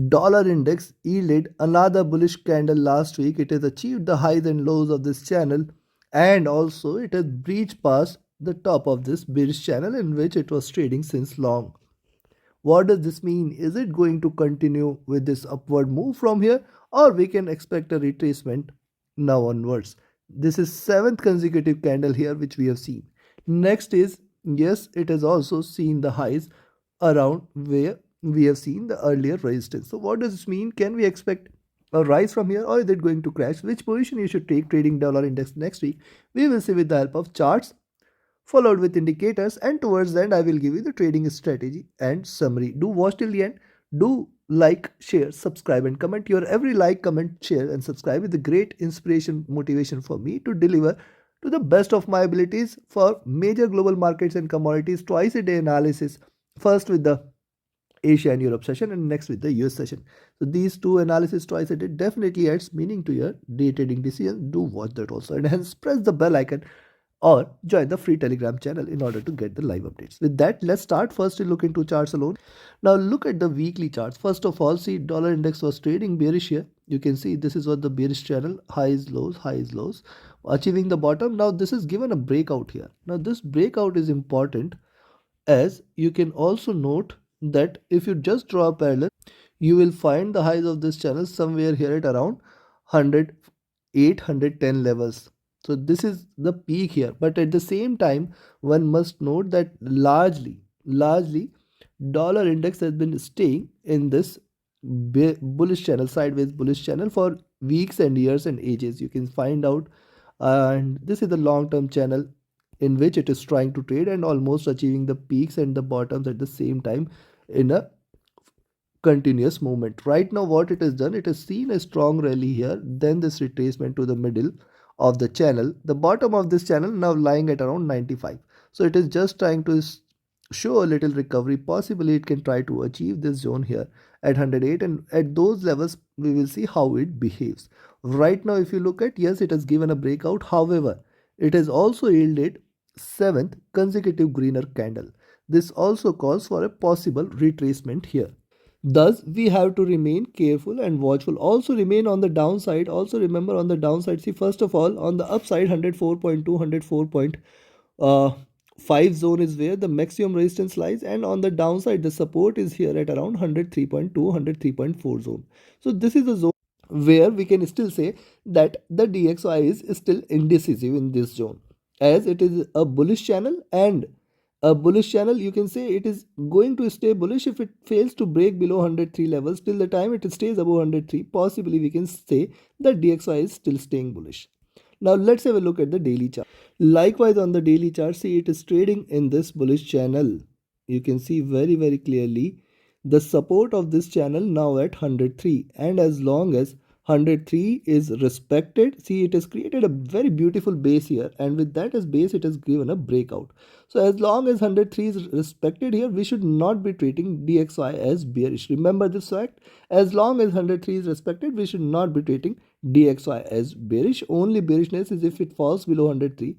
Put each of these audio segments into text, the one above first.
Dollar index yielded another bullish candle last week. It has achieved the highs and lows of this channel, and also it has breached past the top of this bearish channel in which it was trading since long. What does this mean? Is it going to continue with this upward move from here, or we can expect a retracement now onwards? This is seventh consecutive candle here which we have seen. Next is, yes, it has also seen the highs around where we have seen the earlier resistance. So what does this mean? Can we expect a rise from here, or is it going to crash? Which position you should take trading dollar index next week? We will see with the help of charts followed with indicators, and towards the end I will give you the trading strategy and summary. Do watch till the end. Do like, share, subscribe and comment. Your every like, comment, share and subscribe is a great inspiration, motivation for me to deliver to the best of my abilities for major global markets and commodities twice a day analysis, first with the Asia and Europe session and next with the US session. So these two analysis twice a day definitely adds meaning to your day trading decision. Do watch that also, and hence press the bell icon or join the free Telegram channel in order to get the live updates. With that, let's start. First, we look into charts alone. Now, look at the weekly charts. First of all, see dollar index was trading bearish here. You can see this is what the bearish channel, highs, lows, achieving the bottom. Now, this is given a breakout here. Now, this breakout is important, as you can also note that if you just draw a parallel, you will find the highs of this channel somewhere here at around 108, levels. So this is the peak here, but at the same time one must note that largely dollar index has been staying in this bullish channel, sideways bullish channel, for weeks and years and ages. You can find out, and this is the long term channel in which it is trying to trade and almost achieving the peaks and the bottoms at the same time in a continuous movement. Right now what it has done, it has seen a strong rally here, then this retracement to the middle of the channel, the bottom of this channel now lying at around 95. So it is just trying to show a little recovery. Possibly it can try to achieve this zone here at 108, and at those levels we will see how it behaves. Right now if you look at, yes, it has given a breakout, however it has also yielded seventh consecutive greener candle. This also calls for a possible retracement here. Thus, we have to remain careful and watchful. Also, remain on the downside. Also, remember on the downside. See, first of all, on the upside, 104.2, 104.5 zone is where the maximum resistance lies, and on the downside, the support is here at around 103.2, 103.4 zone. So, this is a zone where we can still say that the DXY is still indecisive in this zone, as it is a bullish channel, and a bullish channel, you can say it is going to stay bullish if it fails to break below 103 levels. Till the time it stays above 103, possibly we can say that DXY is still staying bullish. Now let's have a look at the daily chart. Likewise, on the daily chart, see it is trading in this bullish channel. You can see very clearly the support of this channel now at 103, and as long as 103 is respected, see it has created a very beautiful base here, and with that as base it has given a breakout. So as long as 103 is respected here, we should not be treating DXY as bearish. Remember this fact. As long as 103 is respected, we should not be treating DXY as bearish. Only bearishness is if it falls below 103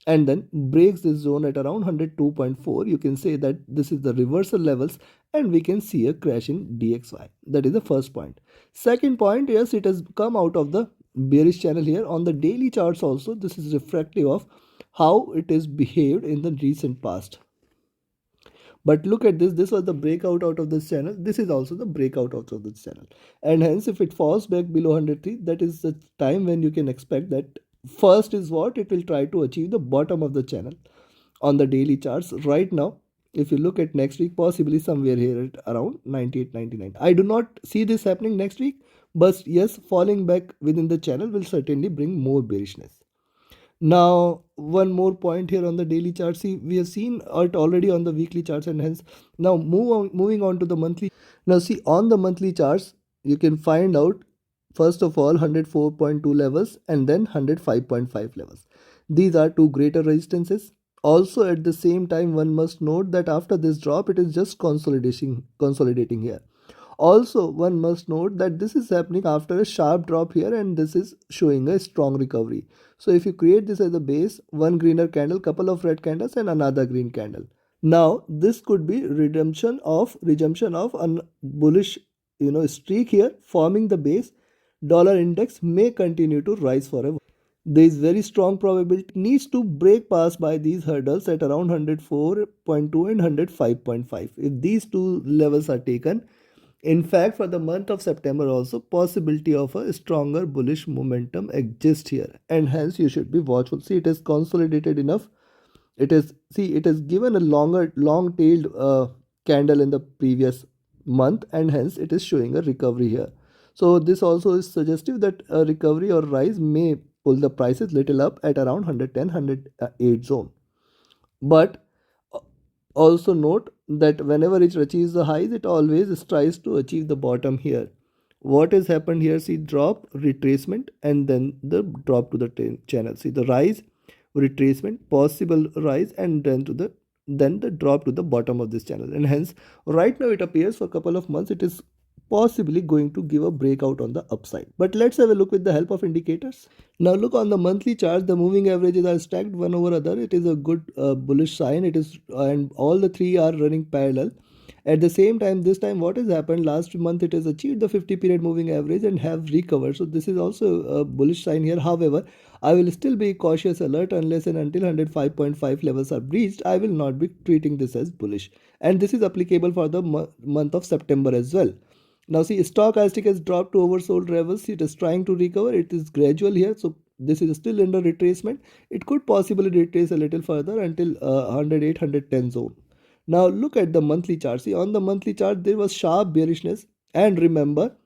and then breaks this zone at around 102.4. You can say that this is the reversal levels, and we can see a crash in DXY. That is the first point. Second point, yes, it has come out of the bearish channel here. On the daily charts also, this is reflective of how it is behaved in the recent past. But look at this. This was the breakout out of this channel. This is also the breakout out of this channel. And hence, if it falls back below 103, that is the time when you can expect that first is what it will try to achieve the bottom of the channel on the daily charts. Right now, if you look at next week, possibly somewhere here at around 98, 99. I do not see this happening next week, but yes, falling back within the channel will certainly bring more bearishness. Now, one more point here on the daily chart. See, we have seen it already on the weekly charts, and hence now moving on to the monthly. Now, see, on the monthly charts, you can find out first of all 104.2 levels and then 105.5 levels. These are two greater resistances. Also, at the same time, one must note that after this drop, it is just consolidating here. Also, one must note that this is happening after a sharp drop here, and this is showing a strong recovery. So if you create this as a base, one greener candle, couple of red candles and another green candle. Now this could be resumption of a bullish streak here forming the base, dollar index may continue to rise forever. There is very strong probability needs to break past by these hurdles at around 104.2 and 105.5. If these two levels are taken, in fact, for the month of September also, possibility of a stronger bullish momentum exists here, and hence you should be watchful. See, it is consolidated enough. It has given a long tailed candle in the previous month, and hence it is showing a recovery here. So this also is suggestive that a recovery or rise may pull the prices little up at around 110 zone. But also note that whenever it achieves the highs, it always tries to achieve the bottom here. What has happened here? See, drop, retracement, and then the drop to the channel. See the rise, retracement, possible rise, and then the drop to the bottom of this channel. And hence, right now it appears for a couple of months it is possibly going to give a breakout on the upside. But let's have a look with the help of indicators. Now look on the monthly chart, the moving averages are stacked one over other. It is a good bullish sign. It is, and all the three are running parallel. At the same time, this time what has happened, last month it has achieved the 50 period moving average and have recovered. So this is also a bullish sign here. However, I will still be cautious alert unless and until 105.5 levels are breached. I will not be treating this as bullish. And this is applicable for the month of September as well. Now see, stochastic has dropped to oversold levels. It is trying to recover. It is gradual here. So this is still under retracement. It could possibly retrace a little further until 108, 110 zone. Now look at the monthly chart. See, on the monthly chart, there was sharp bearishness. And remember,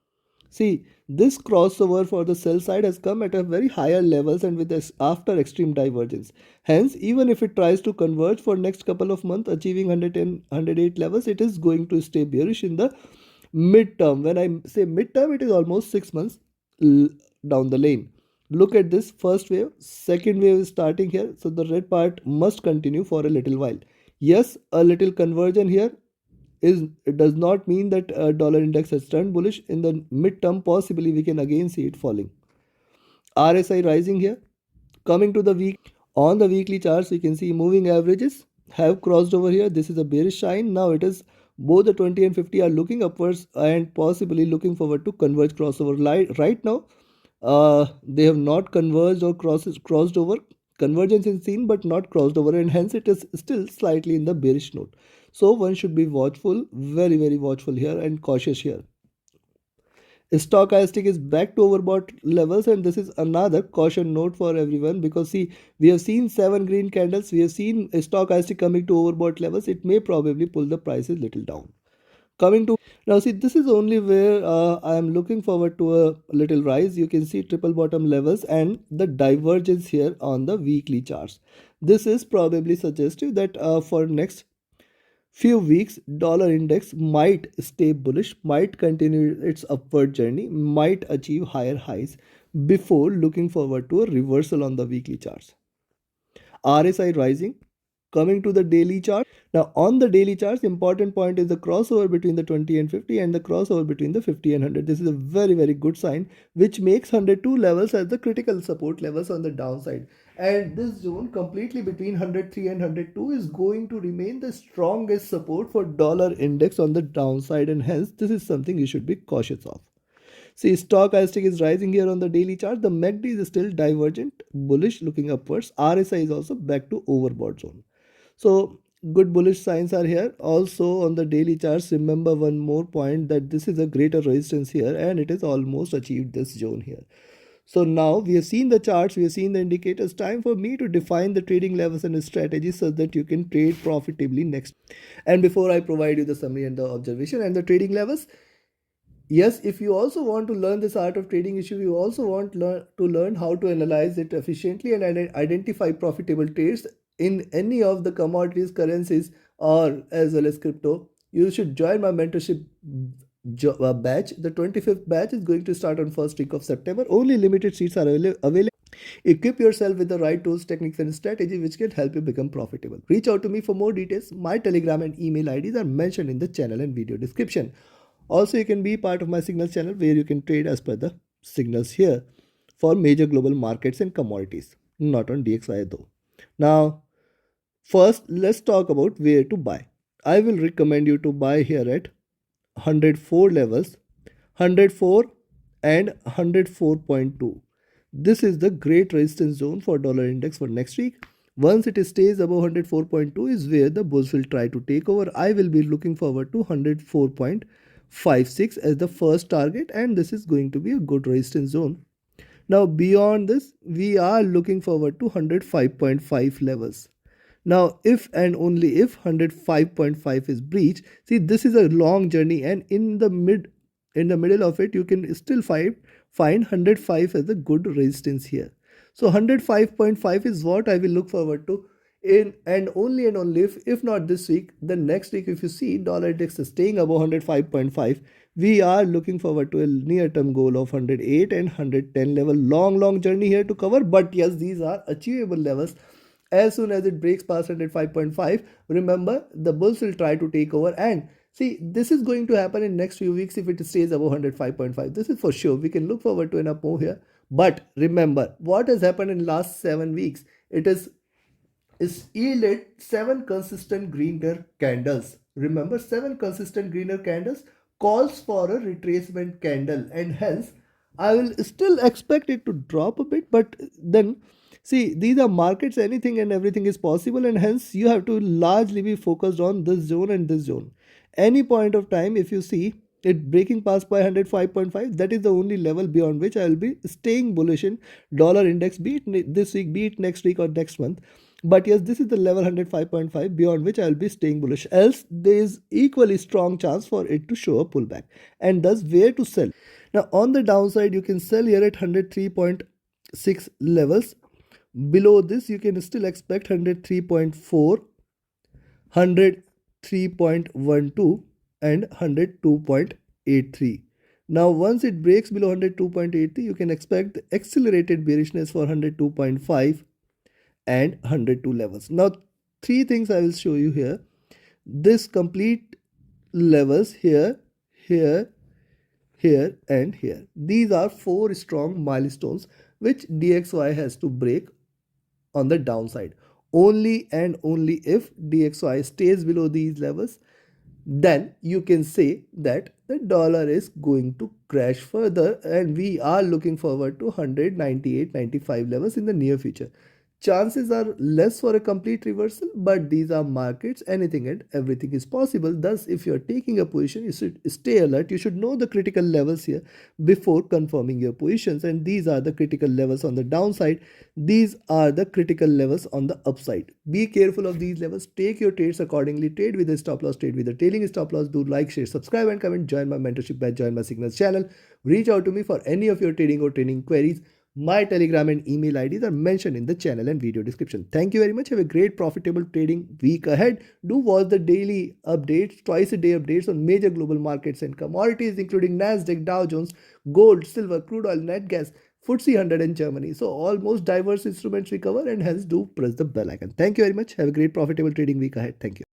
see, this crossover for the sell side has come at a very higher levels and with this after extreme divergence. Hence, even if it tries to converge for next couple of months, achieving 110, 108 levels, it is going to stay bearish in the midterm. When I say midterm, it is almost 6 months down the lane. Look at this first wave, second wave is starting here. So the red part must continue for a little while. Yes, a little conversion here it does not mean that dollar index has turned bullish. In the midterm, possibly we can again see it falling. RSI rising here. Coming to the week, on the weekly charts, you can see moving averages have crossed over here. This is a bearish sign. Now it is both the 20 and 50 are looking upwards and possibly looking forward to converge crossover. Right now, they have not converged or crossed over. Convergence is seen but not crossed over, and hence it is still slightly in the bearish note. So one should be watchful, very very watchful here and cautious here. Stochastic is back to overbought levels, and this is another caution note for everyone, because see, we have seen 7 green candles, we have seen stochastic coming to overbought levels. It may probably pull the prices little down. Coming to now, see, this is only where I am looking forward to a little rise. You can see triple bottom levels and the divergence here on the weekly charts. This is probably suggestive that for next few weeks, dollar index might stay bullish, might continue its upward journey, might achieve higher highs before looking forward to a reversal on the weekly charts. RSI rising. Coming to the daily chart. Now on the daily charts, important point is the crossover between the 20 and 50 and the crossover between the 50 and 100. This is a very very good sign, which makes 102 levels as the critical support levels on the downside. And this zone completely between 103 and 102 is going to remain the strongest support for dollar index on the downside, and hence this is something you should be cautious of. See, stochastic is rising here on the daily chart. The MACD is still divergent, bullish, looking upwards. RSI is also back to overbought zone. So good bullish signs are here. Also on the daily charts, remember one more point, that this is a greater resistance here and it is almost achieved this zone here. So now we have seen the charts, we have seen the indicators. Time for me to define the trading levels and strategies so that you can trade profitably next. And before I provide you the summary and the observation and the trading levels, yes, if you also want to learn this art of trading issue, you also want to learn how to analyze it efficiently and identify profitable trades in any of the commodities, currencies, or as well as crypto, you should join my mentorship batch. The 25th batch is going to start on first week of September. Only limited seats are available. Equip yourself with the right tools, techniques, and strategy which can help you become profitable. Reach out to me for more details. My Telegram and email IDs are mentioned in the channel and video description. Also, you can be part of my signals channel where you can trade as per the signals here for major global markets and commodities, not on DXY though. Now, first, let's talk about where to buy. I will recommend you to buy here at 104 levels. 104 and 104.2. This is the great resistance zone for dollar index for next week. Once it stays above 104.2 is where the bulls will try to take over. I will be looking forward to 104.56 as the first target, and this is going to be a good resistance zone. Now beyond this, we are looking forward to 105.5 levels. Now, if and only if 105.5 is breached, see, this is a long journey, and in the middle of it, you can still find 105 as a good resistance here. So 105.5 is what I will look forward to in, and only if not this week, the next week, if you see dollar index is staying above 105.5, we are looking forward to a near term goal of 108 and 110 level. Long journey here to cover, but yes, these are achievable levels. As soon as it breaks past 105.5, remember, the bulls will try to take over. And see, this is going to happen in next few weeks if it stays above 105.5. This is for sure. We can look forward to an up move here. But remember, what has happened in last 7 weeks? It is yielded 7 consistent greener candles. Remember, 7 consistent greener candles calls for a retracement candle, and hence I will still expect it to drop a bit, but then see, these are markets, anything and everything is possible, and hence you have to largely be focused on this zone and this zone. Any point of time, if you see it breaking past by 105.5, that is the only level beyond which I will be staying bullish in dollar index, be it this week, be it next week or next month. But yes, this is the level 105.5 beyond which I will be staying bullish. Else, there is equally strong chance for it to show a pullback, and thus where to sell. Now, on the downside, you can sell here at 103.6 levels. Below this, you can still expect 103.4, 103.12 and 102.83. Now, once it breaks below 102.83, you can expect accelerated bearishness for 102.5 and 102 levels. Now, 3 things I will show you here. This complete levels here, here, here and here. These are 4 strong milestones which DXY has to break on the downside. Only and only if DXY stays below these levels, then you can say that the dollar is going to crash further, and we are looking forward to 198.95 levels in the near future. Chances are less for a complete reversal, but these are markets, anything and everything is possible. Thus, if you are taking a position, you should stay alert. You should know the critical levels here before confirming your positions, and these are the critical levels on the downside. These are the critical levels on the upside. Be careful of these levels. Take your trades accordingly. Trade with a stop loss, trade with a trailing stop loss. Do like, share, subscribe and comment. Join my mentorship batch, join my signals channel. Reach out to me for any of your trading or training queries. My Telegram and email IDs are mentioned in the channel and video description. Thank you very much. Have a great profitable trading week ahead. Do watch the daily updates, twice a day updates on major global markets and commodities, including Nasdaq, Dow Jones, gold, silver, crude oil, net gas, FTSE 100 in Germany. So almost diverse instruments we cover, and hence do press the bell icon. Thank you very much. Have a great profitable trading week ahead. Thank you.